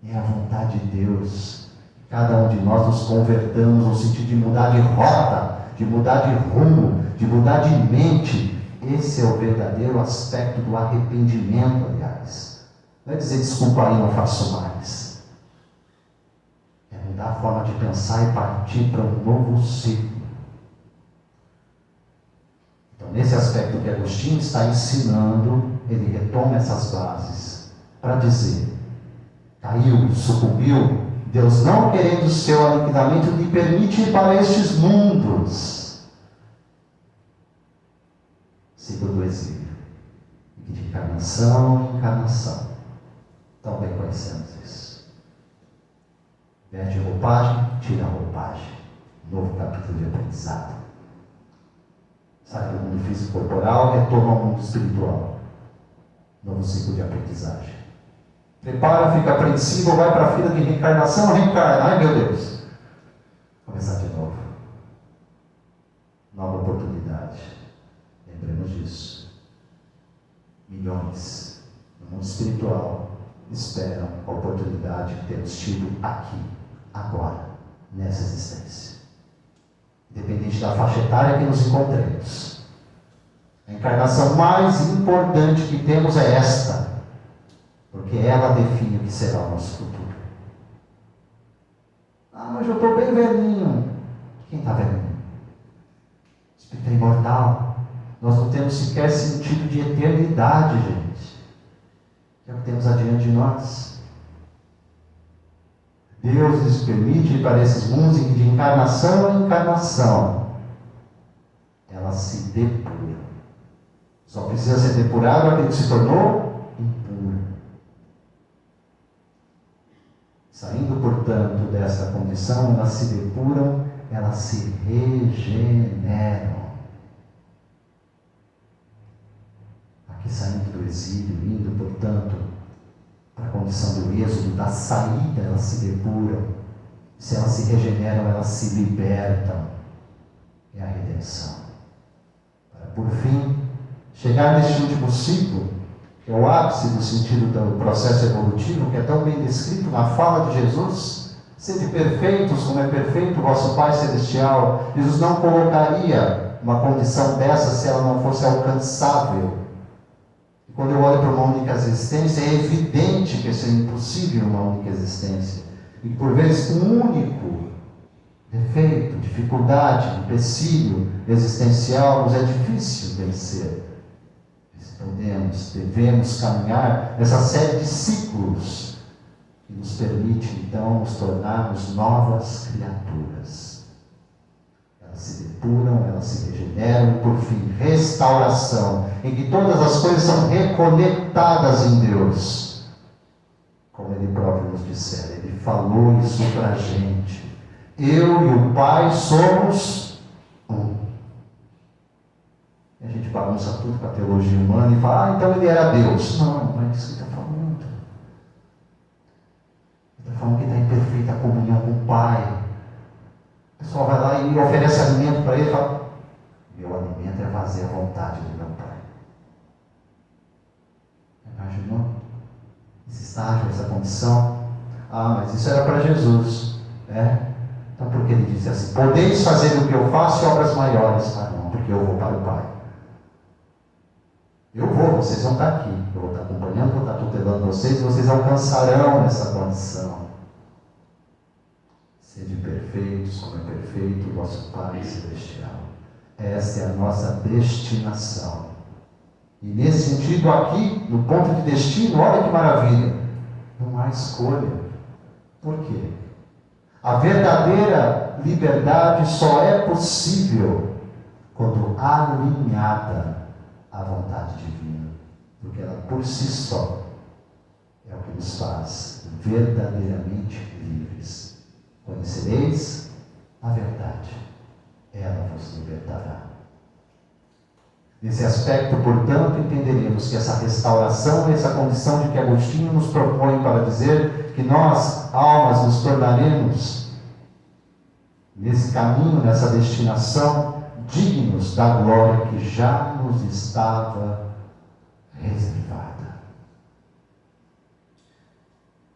É a vontade de Deus. Cada um de nós nos convertamos no sentido de mudar de rota, de mudar de rumo, de mudar de mente. Esse é o verdadeiro aspecto do arrependimento, aliás. Não é dizer desculpa aí, não faço mais. É mudar a forma de pensar e partir para um novo ciclo. Então, nesse aspecto que Agostinho está ensinando, ele retoma essas bases para dizer: caiu, sucumbiu, Deus, não querendo o seu aniquilamento, lhe permite ir para estes mundos. ciclo do exílio. E que de encarnação em encarnação, tão bem conhecemos isso. Veste roupagem, tira a roupagem. Novo capítulo de aprendizado. Sai do mundo físico corporal, retorna ao mundo espiritual. Novo ciclo de aprendizagem. Prepara, fica apreensivo, vai para a fila de reencarnação, reencarna. Ai meu Deus! Começar de novo. Nova oportunidade. Lembremos disso. Milhões no mundo espiritual esperam a oportunidade que temos tido aqui, agora, nessa existência. Independente da faixa etária que nos encontremos. A encarnação mais importante que temos é esta, porque ela define o que será o nosso futuro. Ah, mas eu estou bem velhinho. Quem está velhinho? O espírito é imortal. Nós não temos sequer sentido de eternidade, gente. Que é o que temos adiante de nós. Deus nos permite ir para esses mundos em que de encarnação em encarnação ela se depura. Só precisa ser depurado aquele que se tornou impuro. Saindo, portanto, dessa condição, elas se depuram, elas se regeneram. Aqui saindo do exílio, indo, portanto, para a condição do êxodo, da saída, elas se depuram. Se elas se regeneram, elas se libertam. É a redenção. Para, por fim, chegar neste último ciclo, que é o ápice do sentido do processo evolutivo, que é tão bem descrito na fala de Jesus: sede perfeitos como é perfeito o vosso Pai Celestial. Jesus não colocaria uma condição dessa se ela não fosse alcançável. E quando eu olho para uma única existência, é evidente que isso é impossível, uma única existência. E por vezes um único defeito, dificuldade, empecilho existencial nos é difícil vencer. Devemos caminhar nessa série de ciclos que nos permite então nos tornarmos novas criaturas. Elas se depuram, elas se regeneram, por fim, restauração, em que todas as coisas são reconectadas em Deus. Como Ele próprio nos dissera, Ele falou isso para a gente. Eu e o Pai somos um. E a gente bagunça tudo com a teologia humana e fala: então Ele era Deus. Não é isso que Ele está falando. Ele está falando que está em perfeita comunhão com o Pai. O pessoal vai lá e oferece alimento para ele e fala: meu alimento é fazer a vontade do meu Pai. Imaginou? Esse estágio, essa condição. Ah, mas isso era para Jesus. Então por que ele disse assim: podeis fazer o que eu faço e obras maiores? Ah não, porque eu vou para o Pai. Eu vou, vocês vão estar aqui. Eu vou estar acompanhando, vou estar tutelando vocês e vocês alcançarão essa condição. Sede perfeitos como é perfeito o vosso Pai Celestial. Esta é a nossa destinação. E nesse sentido aqui, no ponto de destino, olha que maravilha, não há escolha. Por quê? A verdadeira liberdade só é possível quando alinhada à vontade divina, porque ela por si só é o que nos faz verdadeiramente livres. Conhecereis a verdade, ela vos libertará. Nesse aspecto, portanto, entenderemos que essa restauração, essa condição de que Agostinho nos propõe para dizer que nós, almas, nos tornaremos, nesse caminho, nessa destinação, dignos da glória que já nos estava reservada.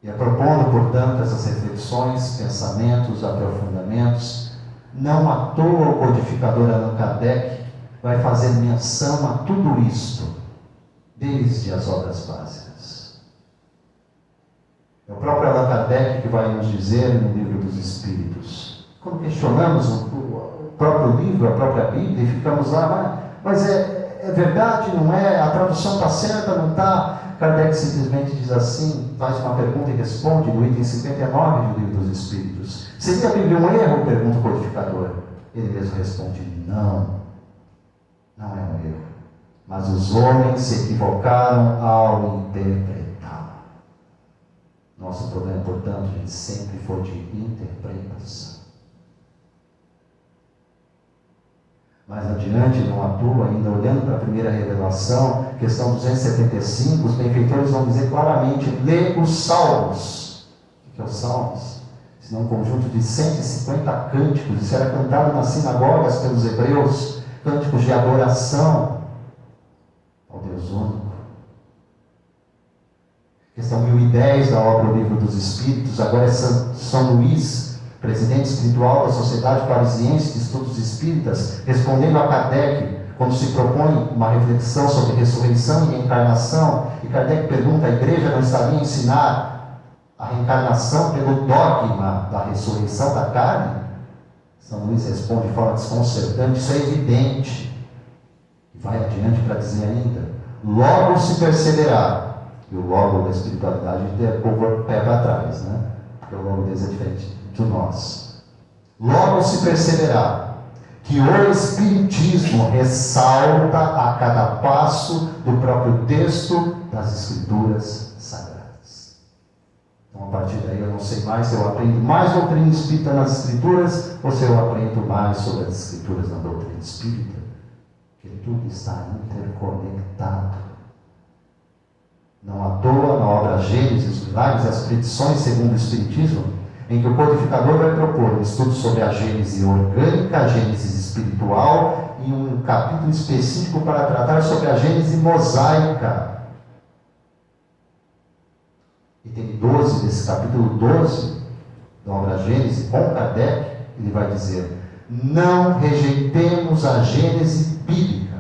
E propondo, portanto, essas reflexões, pensamentos, aprofundamentos, não à toa o codificador Allan Kardec vai fazer menção a tudo isto, desde as obras básicas. É o próprio Allan Kardec que vai nos dizer no Livro dos Espíritos. Quando questionamos o próprio livro, a própria Bíblia, e ficamos lá, mas é verdade, não é? A tradução está certa, não está? Kardec simplesmente diz assim, faz uma pergunta e responde no item 59 do Livro dos Espíritos. Seria a Bíblia um erro? Pergunta o codificador. Ele mesmo responde: não é um erro. mas os homens se equivocaram ao interpretá-la. Nosso problema, portanto, gente, sempre foi de interpretação. Mais adiante, não atua, ainda olhando para a primeira revelação, questão 275, os benfeitores vão dizer claramente: lê os salmos. O que é os salmos? Isso é um conjunto de 150 cânticos, isso era cantado nas sinagogas pelos hebreus, cânticos de adoração ao Deus único. Questão 1010 da obra O Livro dos Espíritos, agora é São Luís, presidente espiritual da Sociedade Parisiense de Estudos Espíritas, respondendo a Kardec, quando se propõe uma reflexão sobre ressurreição e reencarnação, e Kardec pergunta: a igreja não estaria a ensinar a reencarnação pelo dogma da ressurreição da carne? São Luís responde de forma desconcertante: isso é evidente. E vai adiante para dizer ainda: logo se perceberá. E o logo da espiritualidade é o pé para trás, né? Porque o logo deles é diferente de nós. Logo se perceberá que o Espiritismo ressalta a cada passo do próprio texto das Escrituras Sagradas. Então, a partir daí, eu não sei mais se eu aprendo mais doutrina espírita nas Escrituras ou se eu aprendo mais sobre as Escrituras na doutrina espírita, porque tudo está interconectado. Não à toa, na obra Gênesis, os Milagres e as Predições segundo o Espiritismo, em que o codificador vai propor um estudo sobre a Gênese orgânica, a Gênese espiritual e um capítulo específico para tratar sobre a Gênese mosaica. Item 12 desse capítulo 12 da obra Gênese, com Kardec, ele vai dizer: não rejeitemos a Gênese bíblica,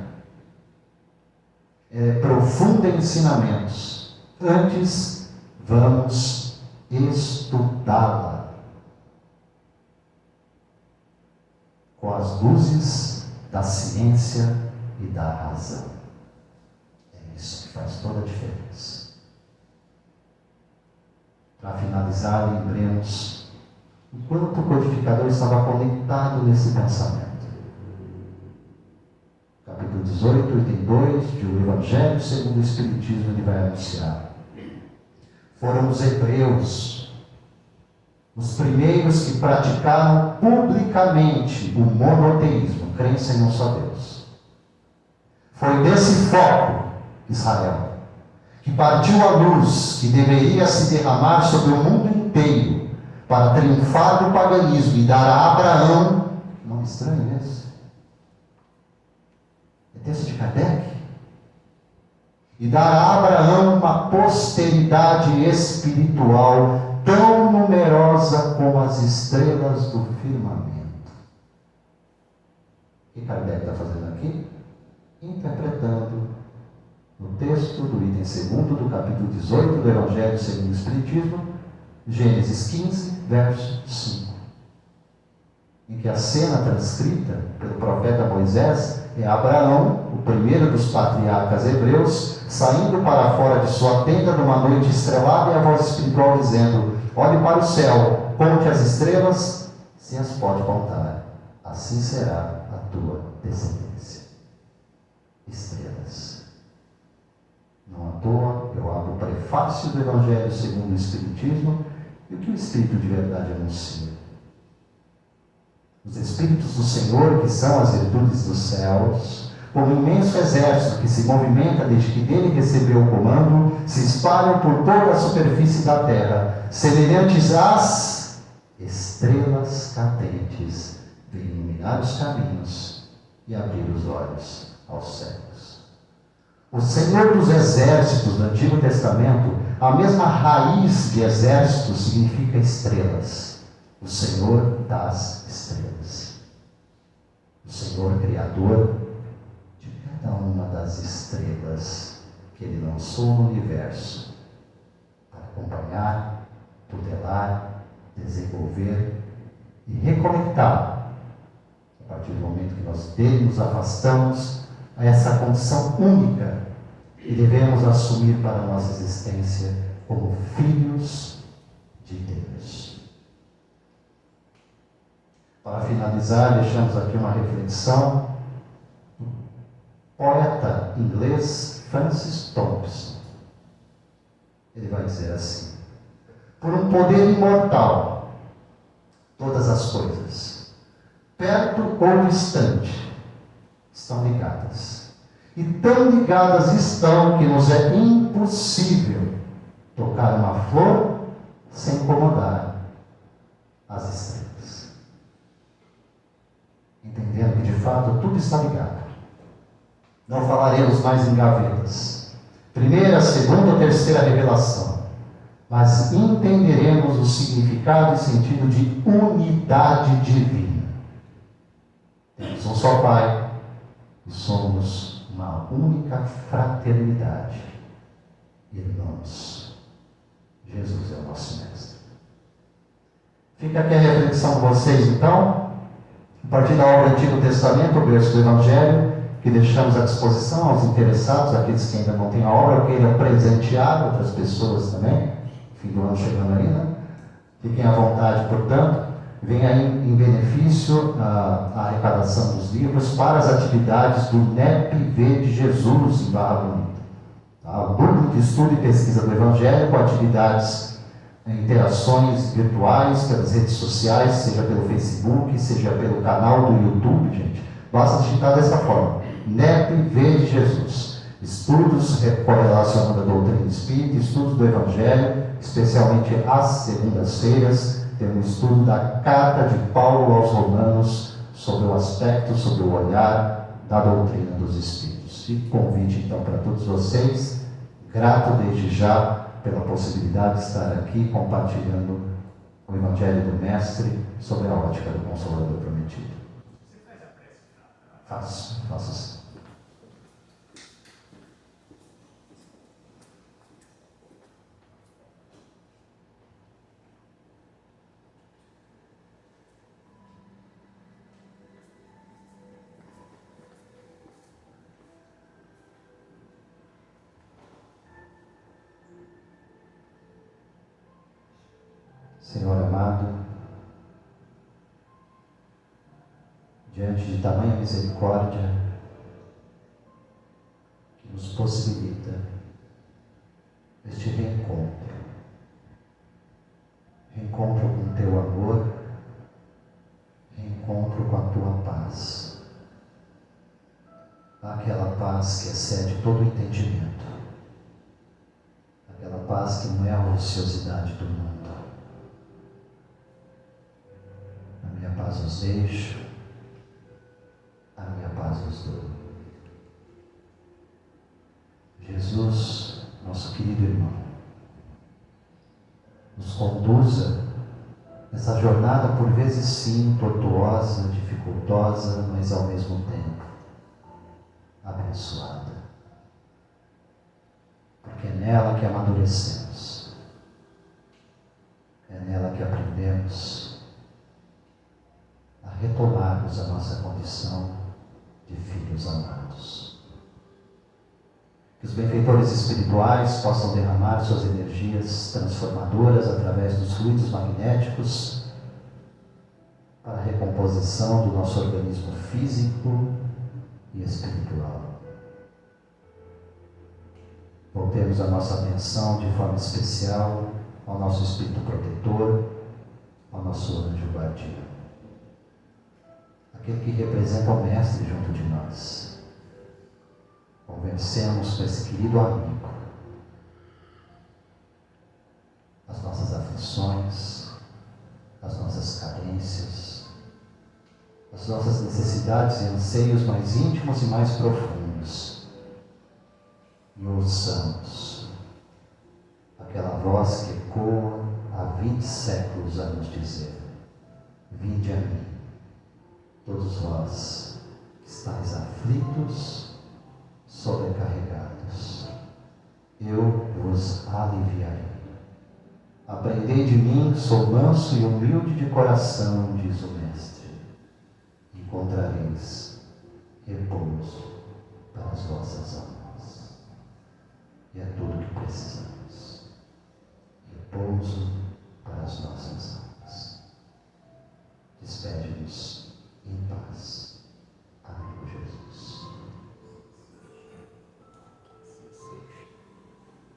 profunda em ensinamentos. Antes, vamos estudá-la com as luzes da ciência e da razão. É isso que faz toda a diferença. Para finalizar, lembremos o quanto o codificador estava conectado nesse pensamento. Capítulo 18, item 2, de O Evangelho segundo o Espiritismo, ele vai anunciar: foram os hebreus os primeiros que praticaram publicamente o monoteísmo, crença em um só Deus. Foi desse foco, Israel, que partiu a luz que deveria se derramar sobre o mundo inteiro para triunfar do paganismo e dar a Abraão, que nome estranho esse, é texto de Kardec, e dar a Abraão uma posteridade espiritual tão numerosa como as estrelas do firmamento. O que Kardec está fazendo aqui? Interpretando no texto do item 2 do capítulo 18 do Evangelho segundo o Espiritismo, Gênesis 15, verso 5, em que a cena transcrita pelo profeta Moisés é Abraão, o primeiro dos patriarcas hebreus, saindo para fora de sua tenda numa noite estrelada, e a voz espiritual dizendo: olhe para o céu, conte as estrelas, se as pode contar, assim será a tua descendência. Estrelas. Não à toa, eu abro o prefácio do Evangelho segundo o Espiritismo e o que o Espírito de verdade anuncia. Os Espíritos do Senhor, que são as virtudes dos céus, como um imenso exército que se movimenta desde que dele recebeu o comando, se espalham por toda a superfície da terra, semelhantes às estrelas cadentes, de iluminar os caminhos e abrir os olhos aos cegos. O Senhor dos Exércitos do Antigo Testamento, a mesma raiz de exército significa estrelas. O Senhor das estrelas. O Senhor Criador de cada uma das estrelas que Ele lançou no universo para acompanhar, tutelar, desenvolver e reconectar, a partir do momento que nós dele nos afastamos, a essa condição única que devemos assumir para a nossa existência como filhos de Deus. Para finalizar, deixamos aqui uma reflexão poeta inglês Francis Thompson. Ele vai dizer assim: por um poder imortal, todas as coisas, perto ou distante, estão ligadas. E tão ligadas estão que nos é impossível tocar uma flor sem incomodar as estrelas. Entendendo que de fato tudo está ligado. Não falaremos mais em gavetas. Primeira, segunda ou terceira revelação. Mas entenderemos o significado e sentido de unidade divina. Temos um só Pai e somos uma única fraternidade. Irmãos, Jesus é o nosso mestre. Fica aqui a reflexão com vocês, então, a partir da obra do Antigo Testamento, o berço do Evangelho, que deixamos à disposição aos interessados, aqueles que ainda não têm a obra, ou queiram presentear outras pessoas também, fim do ano chegando aí, né? Fiquem à vontade, portanto, venha em benefício a arrecadação dos livros para as atividades do NEPV de Jesus em Barra Bonita. O Núcleo de Estudo e Pesquisa do Evangelho, com atividades, interações virtuais pelas redes sociais, seja pelo Facebook, seja pelo canal do YouTube, gente. Basta digitar dessa forma: NEPV de Jesus. Estudos relacionando a doutrina espírita, estudos do Evangelho, especialmente às segundas-feiras, tem um estudo da Carta de Paulo aos Romanos sobre o aspecto, sobre o olhar da doutrina dos Espíritos. E convite então para todos vocês, grato desde já pela possibilidade de estar aqui compartilhando o Evangelho do Mestre sob a ótica do Consolador Prometido. Você faz a prece final? Faço sim. Senhor amado, diante de tamanha misericórdia que nos possibilita este reencontro com teu amor, reencontro com a tua paz, aquela paz que excede todo o entendimento, aquela paz que não é a ociosidade do mundo. A minha paz os deixo, a minha paz os dou. Jesus, nosso querido irmão, nos conduza nessa jornada, por vezes sim, tortuosa, dificultosa, mas ao mesmo tempo abençoada. Porque é nela que amadurecemos, é nela que aprendemos a retomarmos a nossa condição de filhos amados. Que os benfeitores espirituais possam derramar suas energias transformadoras através dos fluidos magnéticos para a recomposição do nosso organismo físico e espiritual. Voltemos a nossa atenção de forma especial ao nosso espírito protetor, ao nosso anjo guardião, aquele que representa o Mestre junto de nós. Conversemos com esse querido amigo as nossas aflições, as nossas carências, as nossas necessidades e anseios mais íntimos e mais profundos. E ouçamos aquela voz que ecoa há 20 séculos a nos dizer: vinde a mim, todos vós que estáis aflitos, sobrecarregados, eu vos aliviarei. Aprendei de mim, sou manso e humilde de coração, diz o Mestre. Encontrareis repouso para as vossas almas.